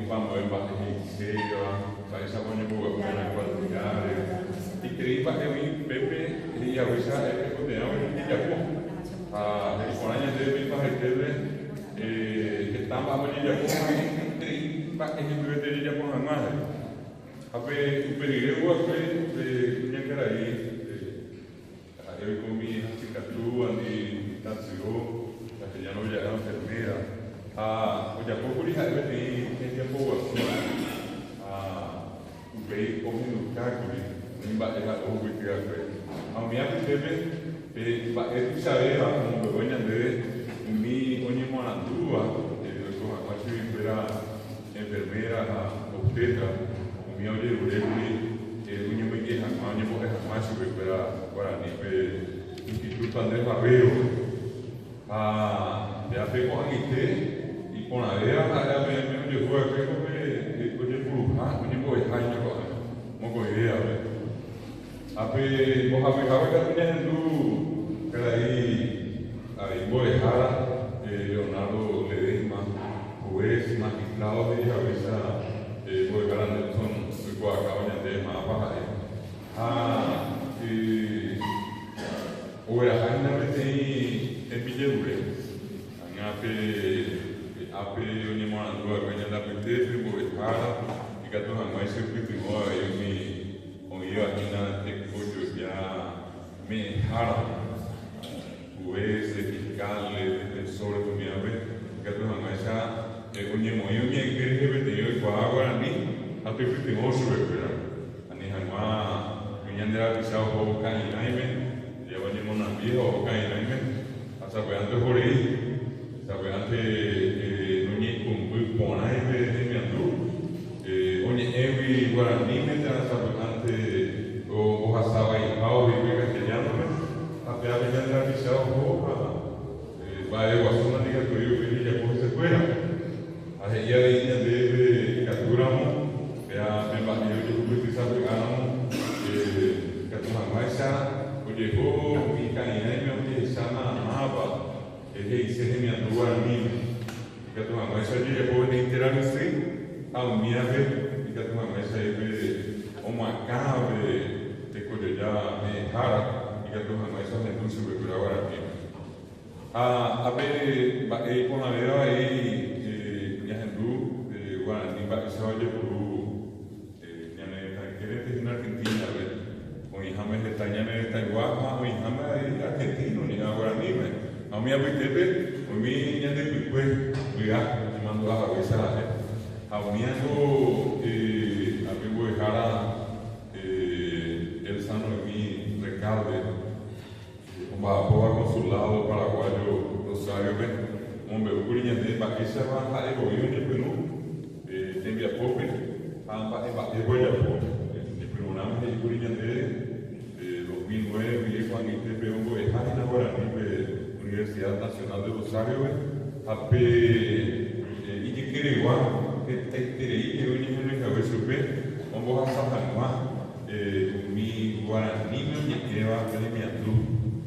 vamos a ver más de esa buena buena cualidad. Y creí que mi Pepe y a veces es que te amo y ya a el año de mi padre que estaba muy ya creí que mi Pepe ya con la madre. A ver, un peligro de una cara ahí. Yo con mi cicatriz y tanto la que ya no ya era enfermera. Ya poco dije que tiempo veio correndo cálculo, nem bater a roupa que a frente. A minha teve, eu sabia como eu venho de mi onde mora na rua, eu sou a parte de enfermeira, obstetra, o meu de eu venho me que a minha mulher mais para o Instituto Andrés Barreiro. Já pegou a e com a ela me levou a ver como ini boleh hanya kok, mau kau ia apa? Tapi mau apa kan punya tu kelai boleh hara Leonardo Ledesma, juez magistrado de Javesa, boleh hara Nelson berkuah kawannya de apa Ora hanya mesti epidemure, ape oni mora dua kanya da pete boleh hara. Jika Tuhan mai seperti moi eu aqui na Tecfodio já me harap juez, fiscal, defensor do minha vez, jika Tuhan mai sa onye moi eu minha igreja betul eu agora ni até seperti moi sebetulnya ani hanma menyandera bisa ho kai naimen dia onye mona bio ho kai naimen asa beante hori sabe ante nunyi kumbu ponai be miandu onde eu guarani mentra sabante o hasava em pau e castelhano até a venda da missão vai o assunto de que eu já por se fuera a ella de capturamos ya me bajé yo de sabe ganamos que tu mais já o levou mi canina e meu que chama Maba ele se remia do anime que tu mais já levou de interagir ao minha vez, que tu mais aí uma cave de colher me rara, que tu mais só não se vê agora aqui. A ver com a vera aí minha hindu guarani batizado de puru minha querente na Argentina o ihame de Tañana de Taiwán o ihame de argentino ni agora ni a minha vez o minha de pique cuidar mandou a cabeça Auniano amigo de Jara el sano de mi recalde como apoya consulado paraguayo Rosario hombre ucuriña de Baquesa baja de gobierno de Perú tembia pobre para de Guayapo de Perú nada de ucuriña de 2009 y Juan y Perú de Jara ahora de Universidad Nacional de Rosario y que quiere igual que terei eu ni me cabe super como vas a hanwa mi guarani me lleva a mi atu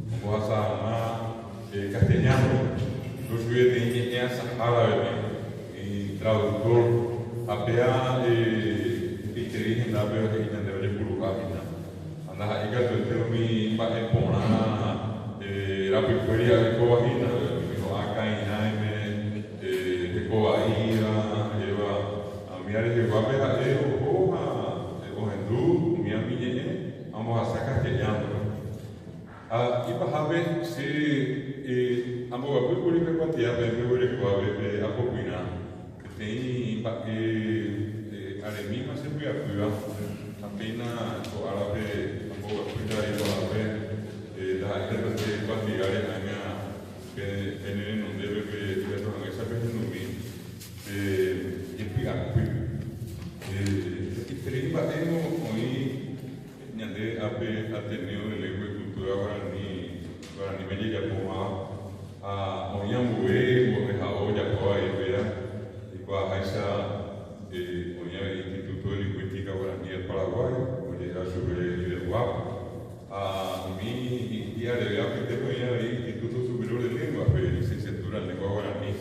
como vas a castellano los que de esa árabe y traductor apea y terei en la veo que en de purugina anda ahí que tu mi pa pona la picuería de cobajina no acá y nada de cobajina que va a pegar o Hendú, mi amiga, vamos a sacar que ya y para ver si ambos a publicar cuantía de a popular que tem para que a misma se pueda cuidar apenas o árabe ambos a cuidar y a ver la gente de cuantía que en un debe que esa vez en un y explicar Terei batendo hoy nyande ateneo de lengua y cultura guarani me llega a oyambué o jao ya poa y vera y kwa haisa oya Instituto de Lingüística Guaraní del Paraguay o llega sobre el guapo a mi día de viaje tengo ya el Instituto Superior de Lengua licenciatura en lengua guaraní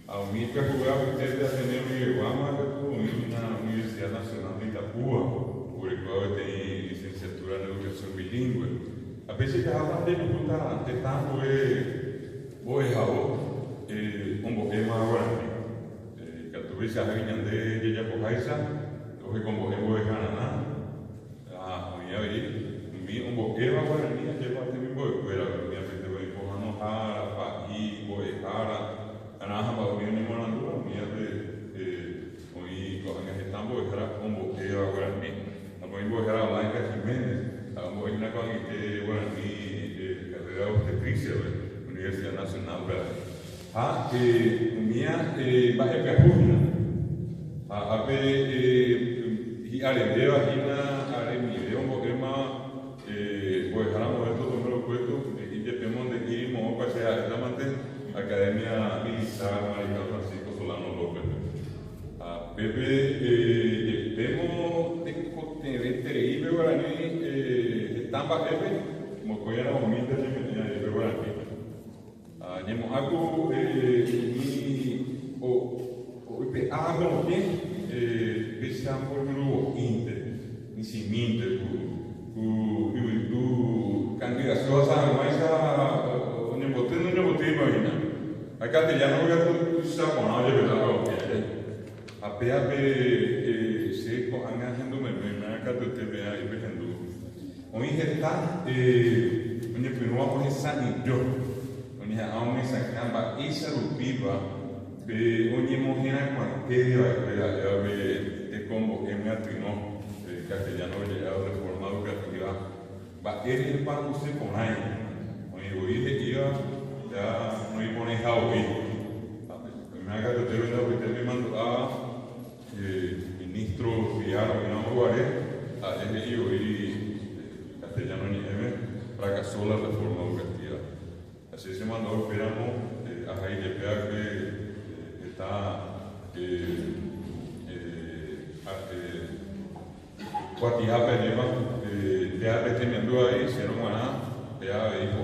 a mi que jugaba usted a tener una Universidad Nacional de Itapúa, por el cual tem licenciatura en Educación Bilingüe. A veces que hablan de que está tentando un boquema ahora. Que tu ves a alguien de Yacojaisa, lo que con boquema de Cananá, un boquema ahora, lleva este mismo de fuera, pero mi apetito de Cojanojara, Paí, Boejara, Anaja, Paulino y Monandura, mi apetito, hoy cojan que están boejara con boquema ahora. A mí boejara Blanca Jiménez, a mí una cosa que bueno, mi carrera de obstetricia, Universidad Nacional, ¿verdad? Mía, baje Cajuna, a y arendeo vagina, aremideo, un boquema, pues ahora momentos número puesto, y te pedimos de aquí, como para ser Academia Militar Maricao Francisco Solano López. Pepe, temo de veterinario guaraní, estamba Pepe, como que era humilde de guaraní. Nemo algo o abro bien, pensar por grupo inte, em cimento, candidato a mais a nebotando imagina. A castellano eu já sabe de verdade a PAP se com angahendo na cada TV aí vendo. O injetar onde primeiro a pensar onde há uma sacamba essa rupiva onde morrena quanteria é como que me atrino castellano de reforma educativa va ele para você com aí onde hoje já não impõe haui me haga de ter ainda me mando a ministro Viaro que não guarde a ele hoje castellano ni fracasó la reforma educativa. Así se mandó, esperamos a Jaime que está Guatijapa lleva, ya reteniendo ahí, hicieron una, ya dijo,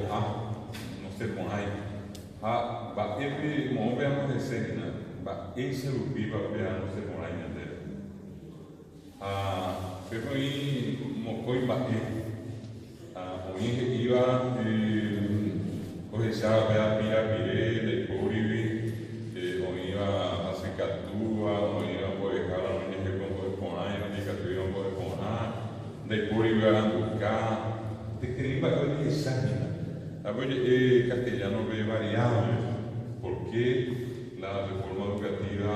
no sé con ahí. Va a como veamos de escena, va a ese rupiva, ya no sé con ahí, pero ahí, como hoy va hoy iba, hoy se va a mirar de Coribi, hoy iba a Secatúa, hoy iba a Boejar, hoy iba a Ponar, hoy iba a Ponar, de Coribi a buscar, te quería ver esa castellano ve variables, porque la reforma educativa